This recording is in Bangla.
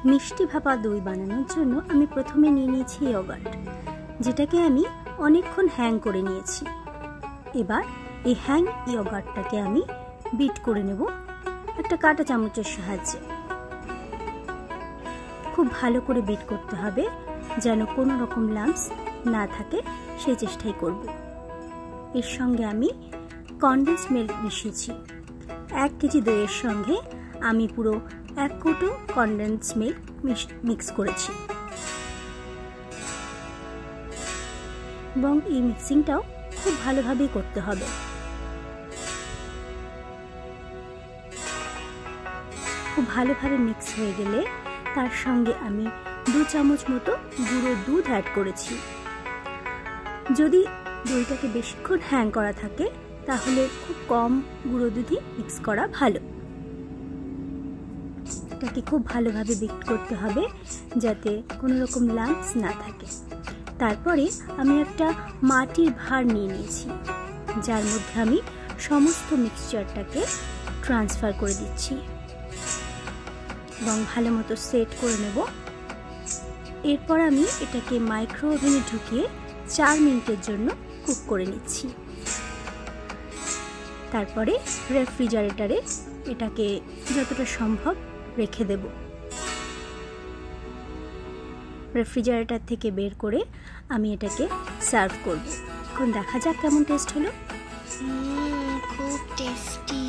মিষ্টি ভাপা দই বানানোর জন্য আমি প্রথমে নিয়ে নিয়েছি ইয়োগার্ট, যেটাকে আমি অনেকক্ষণ হ্যাং করে নিয়েছি। এবার এই হ্যাং ইয়োগার্টটাকে আমি বিট করে নেব একটা কাঁটা চামচের সাহায্যে। খুব ভালো করে বিট করতে হবে, যেন কোনো রকম লাম্পস না থাকে সেই চেষ্টাই করব। এর সঙ্গে আমি কনডেন্স মিল্ক মিশিয়েছি। 1 কেজি দইয়ের সঙ্গে আমি পুরো 1 কৌটো কনডেন্স মিল্ক মিক্স করেছি এবং এই মিক্সিংটাও খুব ভালোভাবেই করতে হবে। খুব ভালোভাবে মিক্স হয়ে গেলে তার সঙ্গে আমি 2 চামচ মতো গুঁড়ো দুধ অ্যাড করেছি। যদি দইটাকে বেশিক্ষণ হ্যাং করা থাকে তাহলে খুব কম গুঁড়ো দুধই মিক্স করা ভালো। এটাকে খুব ভালোভাবে বিট করতে হবে যাতে কোনো রকম লাম্পস না থাকে। তারপরে আমি একটা মাটির ভাঁড় নিয়ে নিয়েছি, যার মধ্যে আমি সমস্ত মিক্সচারটাকে ট্রান্সফার করে দিচ্ছি এবং ভালো মতো সেট করে নেব। এরপর আমি এটাকে মাইক্রো ওভেনে ঢুকিয়ে 4 মিনিটের জন্য কুক করে নিচ্ছি। তারপরে রেফ্রিজারেটরে এটাকে যতটা সম্ভব রেখে দেব। রেফ্রিজারেটর থেকে বের করে আমি এটাকে সার্ভ করব। এখন দেখা যাক কেমন টেস্ট হলো। খুব টেস্টি।